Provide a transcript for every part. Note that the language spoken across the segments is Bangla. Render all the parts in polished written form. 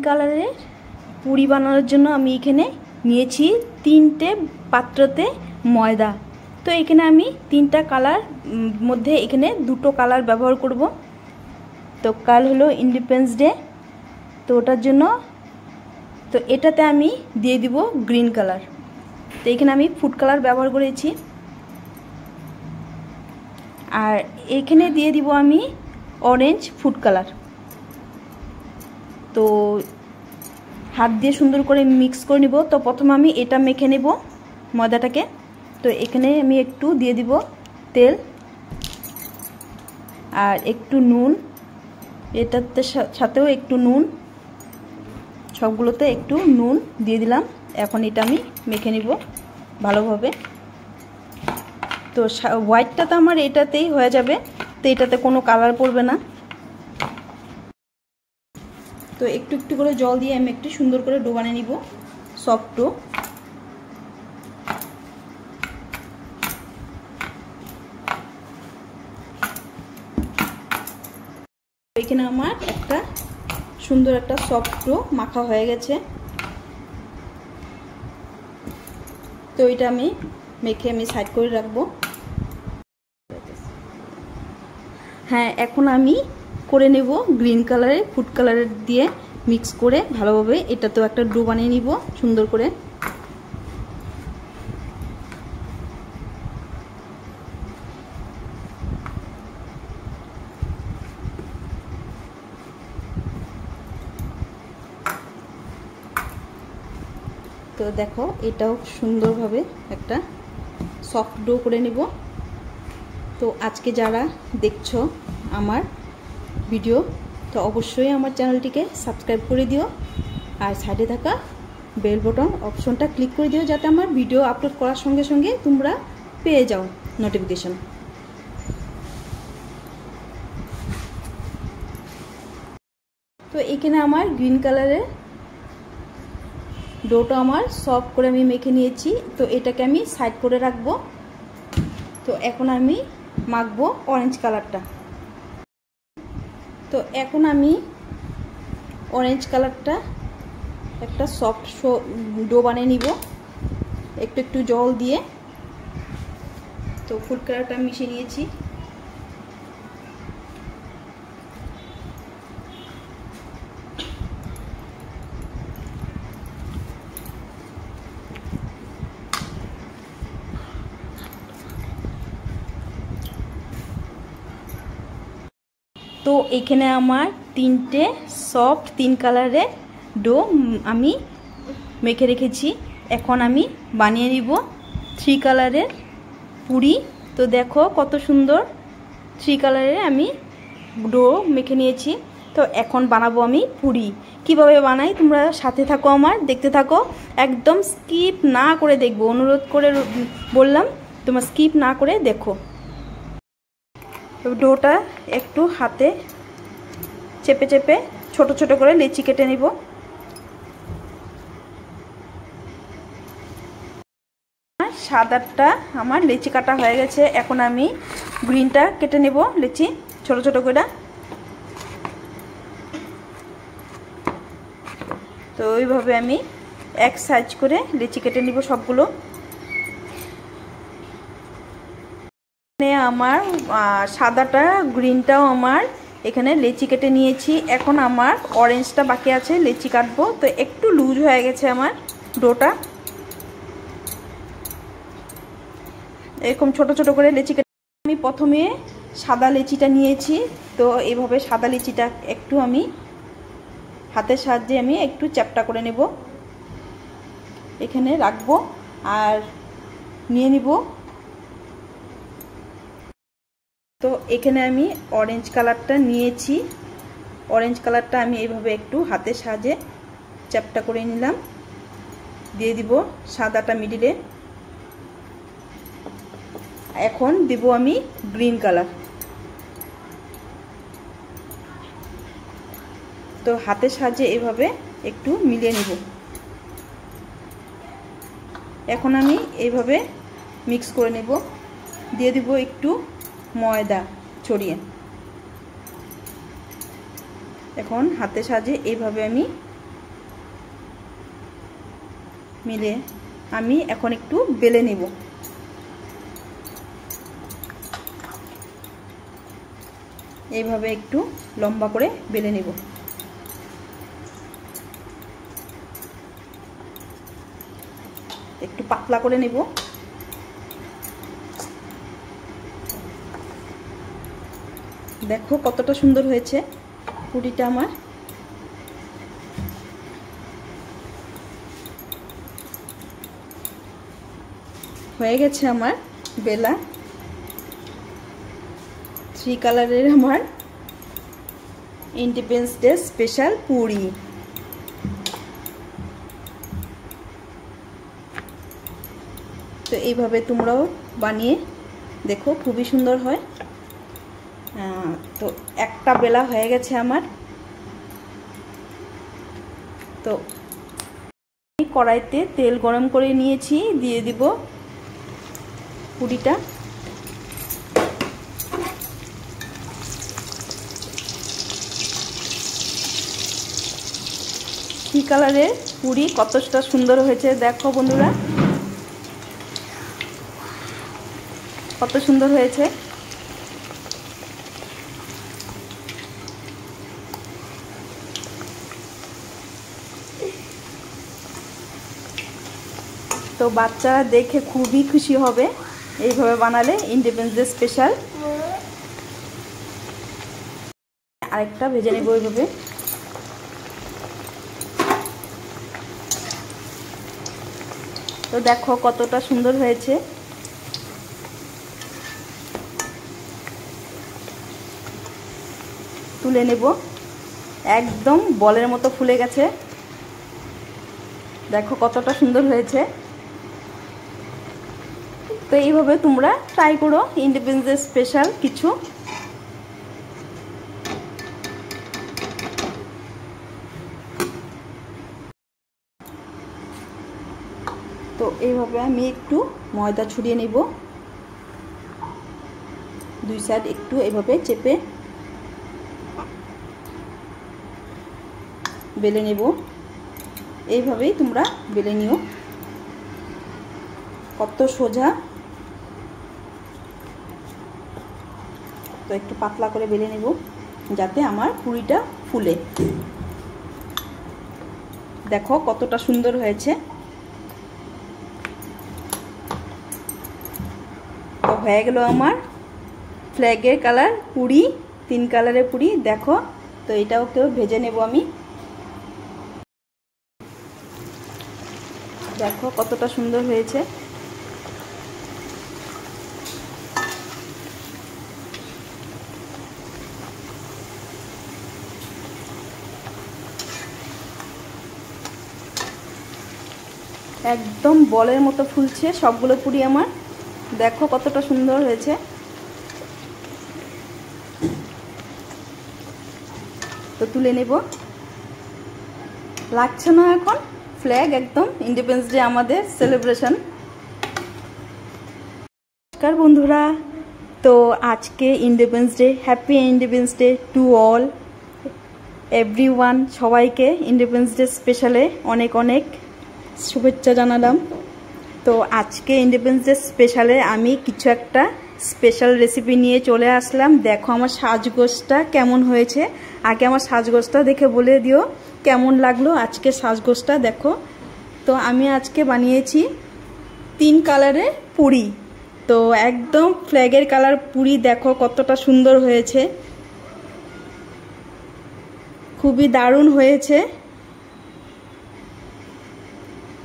কালারের পুরি বানানোর জন্য আমি এখানে নিয়েছি 3টে পাত্রতে ময়দা। তো এখানে আমি 3টা কালার মধ্যে এখানে 2টো কালার ব্যবহার করব। তো কাল হলো ইন্ডিপেন্ডেন্স ডে, তো ওটার জন্য তো এটাতে আমি দিয়ে দিব গ্রিন কালার। তো এখানে আমি ফুড কালার ব্যবহার করেছি। আর এখানে দিয়ে দিব আমি অরেঞ্জ ফুড কালার। তো হাত দিয়ে সুন্দর করে মিক্স করে নিব। তো প্রথমে আমি এটা মেখে নেব ময়দাটাকে। তো এখানে আমি একটু দিয়ে দিব তেল আর একটু নুন, এটাতে সাথেও একটু নুন, সবগুলোতে একটু নুন দিয়ে দিলাম। এখন এটা আমি মেখে নিব ভালোভাবে। তো হোয়াইটটা তো আমার এটাতেই হয়ে যাবে, তো এটাতে কোনো কালার পড়বে না। তো একটু একটু করে জল দিয়ে আমি একটু সুন্দর করে ডো বানিয়ে নিব, সফট ডো। এখানে আমার একটা সুন্দর একটা সফট ডো মাখা হয়ে গেছে। তো এটা আমি মেখে আমি সাইড করে রাখবো। হ্যাঁ, এখন আমি করে নেব গ্রিন কালারের ফুড কালারের দিয়ে মিক্স করে ভালোভাবে এটাতেও একটা ডো বানিয়ে নিব সুন্দর করে। তো দেখো এটাও সুন্দরভাবে একটা সফট ডো করে নেব। তো আজকে যারা দেখছো আমার ভিডিও, তো অবশ্যই আমার চ্যানেলটিকে সাবস্ক্রাইব করে দিও আর সাইডে থাকা বেল বাটন অপশনটা ক্লিক করে দিও, যাতে আমার ভিডিও আপলোড করার সঙ্গে সঙ্গে তোমরা পেয়ে যাও নোটিফিকেশন। তো এখানে আমার গ্রিন কালারের ডোটা আমার সফট করে আমি মেখে নিয়েছি। তো এটাকে আমি সাইড করে রাখবো। তো এখন আমি মাখবো অরেঞ্জ কালারটা। তো এখন আমি অরেঞ্জ কালারটা একটা সফট ডো বানিয়ে নিব একটু একটু জল দিয়ে। তো ফুড কালারটা মিশিয়ে নিয়েছি। তো এখানে আমার 3টে সফট 3 কালারের ডো আমি মেখে রেখেছি। এখন আমি বানিয়ে নিব 3 কালারের পুরি। তো দেখো কত সুন্দর 3 কালারের আমি ডো মেখে নিয়েছি। তো এখন বানাবো আমি পুরি। কিভাবে বানাই তোমরা সাথে থাকো, আমার দেখতে থাকো, একদম স্কিপ না করে দেখবো, অনুরোধ করে বললাম, তোমরা স্কিপ না করে দেখো। ডোটা একটু হাতে চেপে চেপে ছোট ছোট করে লেচি কেটে নিব। সাদাটা আমার লেচি কাটা হয়ে গেছে। এখন আমি গ্রিনটা কেটে নেব লেচি ছোট ছোট করে। তো ওইভাবে আমি এক সাইজ করে লেচি কেটে নিব সবগুলো। আমার সাদাটা গ্রিনটাও আমার এখানে লেচি কেটে নিয়েছি। এখন আমার অরেঞ্জটা বাকি আছে লেচি কাটবো। তো একটু লুজ হয়ে গেছে আমার ডোটা। এরকম ছোট ছোট করে লেচি কেটে আমি প্রথমে সাদা লেচিটা নিয়েছি। তো এইভাবে সাদা লেচিটা একটু আমি হাতের সাহায্যে আমি একটু চ্যাপটা করে নেব, এখানে রাখবো আর নিয়ে নিব। তো এখানে আমি অরেঞ্জ কালারটা নিয়েছি। অরেঞ্জ কালারটা আমি এইভাবে একটু হাতের সাহায্যে চ্যাপটা করে নিলাম, দিয়ে দিব সাদাটা মিডিলে। এখন দেব আমি গ্রিন কালার। তো হাতের সাহায্যে এইভাবে একটু মিলিয়ে নিব। এখন আমি এইভাবে মিক্স করে নেব, দিয়ে দিব একটু ময়দা ছড়িয়ে। এখন হাতের সাহায্যে এইভাবে আমি মিলে আমি এখন একটু বেলে নেব। এইভাবে একটু লম্বা করে বেলে নেব। একটু পাতলা করে নেব। দেখো কতটা সুন্দর হয়েছে পুরিটা আমার। হয়ে গেছে আমার বেলা। 3 কালারের আমার ইন্ডিপেন্ডেন্স ডে স্পেশাল পুরি। তো এইভাবে তোমরাও বানিয়ে দেখো, খুবই সুন্দর হয়। তো একটা বেলা হয়ে গেছে আমার। তো কড়াইতে তেল গরম করে নিয়েছি, দিয়ে দিব পুরিটা। কি কালারের পুরি, কতটা সুন্দর হয়েছে দেখো বন্ধুরা, কত সুন্দর হয়েছে। তো বাচ্চারা দেখে খুবই খুশি হবে এইভাবে বানালে, ইন্ডিপেন্ডেন্স ডে স্পেশাল। আরেকটা ভেজে নেব এইভাবে। তো দেখো কতটা সুন্দর হয়েছে। তুলে নেব, একদম বলের মতো ফুলে গেছে। দেখো কতটা সুন্দর হয়েছে। তো এইভাবে তোমরা ট্রাই করো ইন্ডিপেন্ডেন্স ডে স্পেশাল কিছু। তো এইভাবে আমি একটু ময়দা ছড়িয়ে নেব, 2 সাইড একটু এইভাবে চেপে বেলে নেব। এইভাবেই তোমরা বেলে নিও, কত সোজা। তো একটু পাতলা করে বেলে নেব যাতে আমার পুরিটা ফুলে। দেখো কতটা সুন্দর হয়েছে। তো হয়ে গেল আমার ফ্ল্যাগের কালার পুরি, 3 কালারের পুরি। দেখো, তো এটাও কেউ ভেজে নেব আমি। দেখো কতটা সুন্দর হয়েছে। একদম বলের মতো ফুলছে সবগুলো পুরি আমার। দেখো কতটা সুন্দর হয়েছে। তো তুলে নেব। লাগছে না এখন ফ্ল্যাগ, একদম ইন্ডিপেন্ডেন্স ডে আমাদের সেলিব্রেশন। নমস্কার বন্ধুরা, তো আজকে independence day, happy independence day to all everyone. সবাইকে ইন্ডিপেন্ডেন্স ডে স্পেশালে অনেক অনেক শুভেচ্ছা জানালাম। তো আজকে ইন্ডিপেন্ডেন্স ডে স্পেশালে আমি কিছু একটা স্পেশাল রেসিপি নিয়ে চলে আসলাম। দেখো আমার সাজগোজটা কেমন হয়েছে। আগে আমার সাজগোজটা দেখে বলে দিও কেমন লাগলো আজকে সাজগোজটা। দেখো, তো আমি আজকে বানিয়েছি 3 কালারের পুরি। তো একদম ফ্ল্যাগের কালার পুরি। দেখো কতটা সুন্দর হয়েছে, খুবই দারুণ হয়েছে।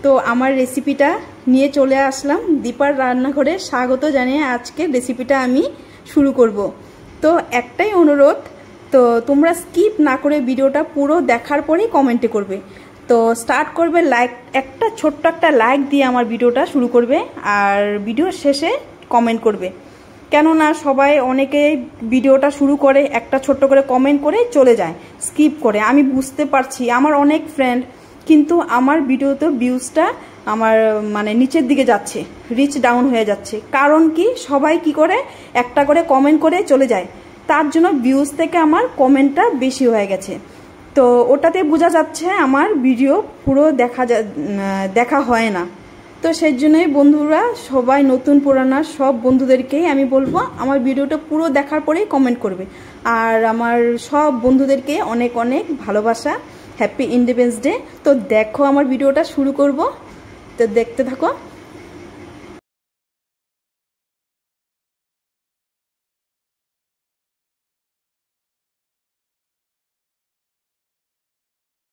তো আমার রেসিপিটা নিয়ে চলে আসলাম দীপার রান্নাঘরে, স্বাগত জানিয়ে আজকে রেসিপিটা আমি শুরু করব। তো একটাই অনুরোধ, তো তোমরা স্কিপ না করে ভিডিওটা পুরো দেখার পরেই কমেন্টে করবে। তো স্টার্ট করবে লাইক, একটা ছোট্ট একটা লাইক দিয়ে আমার ভিডিওটা শুরু করবে, আর ভিডিও শেষে কমেন্ট করবে। কেননা সবাই অনেকে ভিডিওটা শুরু করে একটা ছোট্ট করে কমেন্ট করে চলে যায় স্কিপ করে। আমি বুঝতে পারছি আমার অনেক ফ্রেন্ড, কিন্তু আমার ভিডিওতে ভিউজটা আমার মানে নিচের দিকে যাচ্ছে, রিচ ডাউন হয়ে যাচ্ছে। কারণ কি, সবাই কি করে একটা করে কমেন্ট করে চলে যায়, তার জন্য ভিউজ থেকে আমার কমেন্টটা বেশি হয়ে গেছে। তো ওটাতে বোঝা যাচ্ছে আমার ভিডিও পুরো দেখা হয় না। তো সেই জন্যই বন্ধুরা, সবাই নতুন পুরানা সব বন্ধুদেরকেই আমি বলবো আমার ভিডিওটা পুরো দেখার পরেই কমেন্ট করবে। আর আমার সব বন্ধুদেরকে অনেক অনেক ভালোবাসা, হ্যাপি ইন্ডিপেন্ডেন্স ডে। তো দেখো আমার ভিডিওটা শুরু করব, তো দেখতে থাকো।